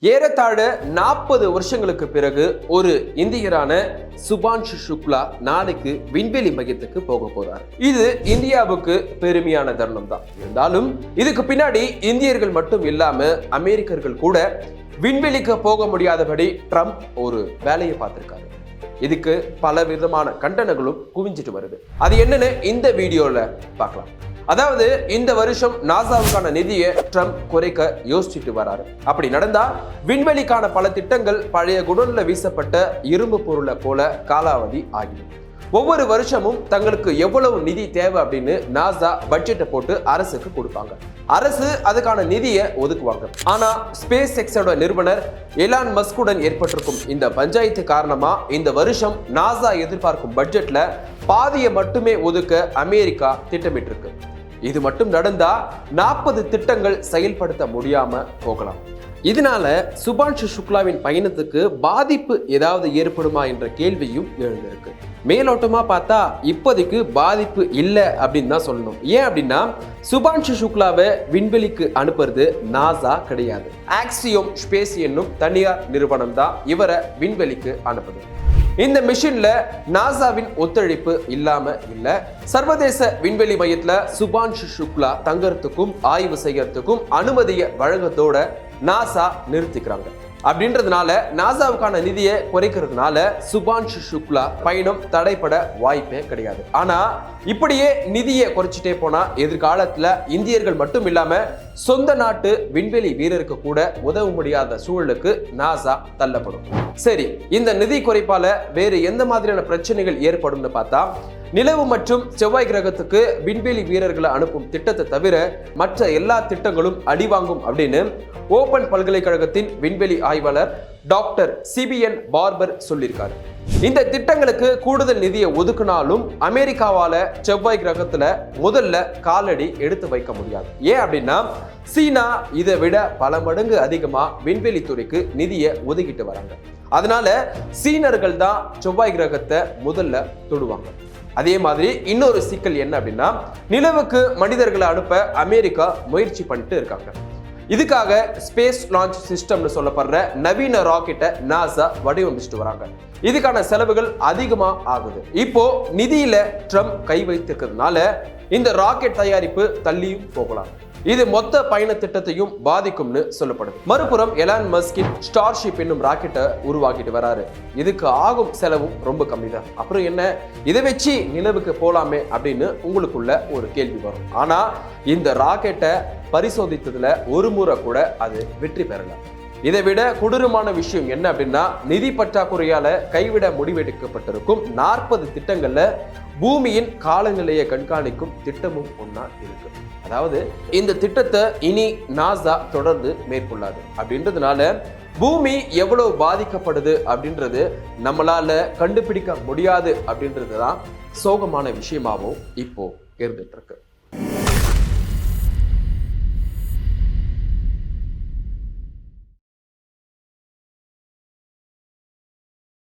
ஏறத்தாழ 40 வருஷங்களுக்கு பிறகு ஒரு இந்தியரான சுபான்ஷு சுக்லா நாளைக்கு விண்வெளி மையத்துக்கு போக போறார். இது இந்தியாவுக்கு பெருமையான தருணம் தான். இருந்தாலும் இதுக்கு பின்னாடி இந்தியர்கள் மட்டும் இல்லாம அமெரிக்கர்கள் கூட விண்வெளிக்கு போக முடியாதபடி ட்ரம்ப் ஒரு வேலையை பார்த்திருக்காரு. இதுக்கு பல விதமான கண்டனங்களும் குவிஞ்சிட்டு வருது. அது என்னன்னு இந்த வீடியோல பார்க்கலாம். அதாவது இந்த வருஷம் நாசாவுக்கான நிதியை ட்ரம்ப் குறைக்க யோசிச்சுட்டு வராரு. அப்படி நடந்தா விண்வெளிக்கான பல திட்டங்கள் பழைய குடோன்ல வீசப்பட்ட இரும்பு பொருளை போல காலாவதி ஆகிடும். ஒவ்வொரு வருஷமும் தங்களுக்கு எவ்வளவு நிதி தேவை அப்படின்னு நாசா பட்ஜெட்டை போட்டு அரசுக்கு கொடுப்பாங்க. அரசு அதுக்கான நிதியை ஒதுக்குவாங்க. ஆனா ஸ்பேஸ் எக்ஸோட நிறுவனர் எலான் மஸ்குடன் ஏற்பட்டிருக்கும் இந்த பஞ்சாயத்து காரணமா இந்த வருஷம் நாசா எதிர்பார்க்கும் பட்ஜெட்ல பாதியை மட்டுமே ஒதுக்க அமெரிக்கா திட்டமிட்டு இருக்கு. இது மட்டும் நடந்தா 40 திட்டங்கள் செயல்படுத்த முடியாம போகலாம். இதனால சுபான்ஷு சுக்லாவின் பயணத்துக்கு பாதிப்பு ஏதாவது ஏற்படுமா என்ற கேள்வியும் எழுந்திருக்கு. மேலோட்டமா பார்த்தா இப்போதைக்கு பாதிப்பு இல்லை அப்படின்னு தான் சொல்லணும். ஏன் அப்படின்னா சுபான்ஷு சுக்லாவை விண்வெளிக்கு அனுப்புறது நாசா கிடையாது. ஆக்சியோம் ஸ்பேஸ் என்னும் தனியார் நிறுவனம் தான் இவரை விண்வெளிக்கு அனுப்புது. இந்த மிஷன்ல நாசாவின் ஒத்துழைப்பு இல்லாம இல்ல. சர்வதேச விண்வெளி மையத்துல சுபான்ஷு சுக்லா தங்கறதுக்கும் ஆய்வு செய்யறதுக்கும் அனுமதியை வழங்கத்தோட நாசா நிறுத்திக்கிறாங்க. அப்படின்றதுனால நாசாவுக்கான நிதியை குறைக்கிறதுனால சுபான்ஷு சுக்லா பயணம் தடைப்பட வாய்ப்பே கிடையாது. ஆனா இப்படியே நிதியை குறைச்சிட்டே போனா எதிர்காலத்துல இந்தியர்கள் மட்டும் இல்லாம சொந்த நாட்டு விண்வெளி வீரருக்கு கூட உதவ முடியாத சூழலுக்கு நாசா தள்ளப்படும். சரி, இந்த நிதி குறைப்பால வேறு எந்த மாதிரியான பிரச்சனைகள் ஏற்படும்னு பார்த்தா, நிலவு மற்றும் செவ்வாய் கிரகத்துக்கு விண்வெளி வீரர்களை அனுப்பும் திட்டத்தை தவிர மற்ற எல்லா திட்டங்களும் அடிவாங்கும் அப்படின்னு ஓபன் பல்கலைக்கழகத்தின் விண்வெளி ஆய்வாளர் டாக்டர் சிபிஎன் பார்பர் சொல்லியிருக்காரு. இந்த திட்டங்களுக்கு கூடுதல் நிதியை ஒதுக்கினாலும் அமெரிக்காவால செவ்வாய் கிரகத்துல முதல்ல காலடி எடுத்து வைக்க முடியாது. ஏன் அப்படின்னா சீனா இதை விட பல மடங்கு அதிகமா விண்வெளி துறைக்கு நிதியை ஒதுக்கிட்டு வராங்க. அதனால சீனர்கள் தான் செவ்வாய் கிரகத்தை முதல்ல தொடுவாங்க. அதே மாதிரி இன்னொரு சிக்கல் என்ன அப்படின்னா நிலவுக்கு மனிதர்களை அனுப்ப அமெரிக்கா முயற்சி பண்ணிட்டு இருக்காங்க. இதுக்காக ஸ்பேஸ் லான்ச் சிஸ்டம்னு சொல்லப்படுற நவீன ராக்கெட்டை நாசா வடிவமைச்சிட்டு வராங்க. இதுக்கான செலவுகள் அதிகமா ஆகுது. இப்போ நிதியில ட்ரம்ப் கை வைத்திருக்கிறதுனால இந்த ராக்கெட் தயாரிப்பு தள்ளியும் போகலாம். இது மொத்த பயண திட்டத்தையும் பாதிக்கும்னு சொல்லப்படுது. மறுபுறம் எலான் மஸ்கின் ஸ்டார்ஷிப் என்னும் ராக்கெட்டை உருவாக்கிட்டு வராரு. இதுக்கு ஆகும் செலவும் ரொம்ப கம்மி தான். அப்புறம் என்ன, இதை வச்சு நிலவுக்கு போலாமே அப்படின்னு உங்களுக்குள்ள ஒரு கேள்வி வரும். ஆனா இந்த ராக்கெட்டை பரிசோதித்ததுல ஒரு முறை கூட அது வெற்றி பெறல. இதை விட கொடூரமான விஷயம் என்ன அப்படின்னா நிதி பற்றாக்குறையால கைவிட முடிவெடுக்கப்பட்டிருக்கும் 40 திட்டங்கள்ல பூமியின் காலநிலையை கண்காணிக்கும் திட்டமும் ஒன்னா இருக்கு. அதாவது இந்த திட்டத்தை இனி நாசா தொடர்ந்து மேற்கொள்ளாது. அப்படின்றதுனால பூமி எவ்வளவு பாதிக்கப்படுது அப்படின்றது நம்மளால கண்டுபிடிக்க முடியாது அப்படின்றதுதான் சோகமான விஷயமாகவும் இப்போ இருந்துட்டு இருக்கு.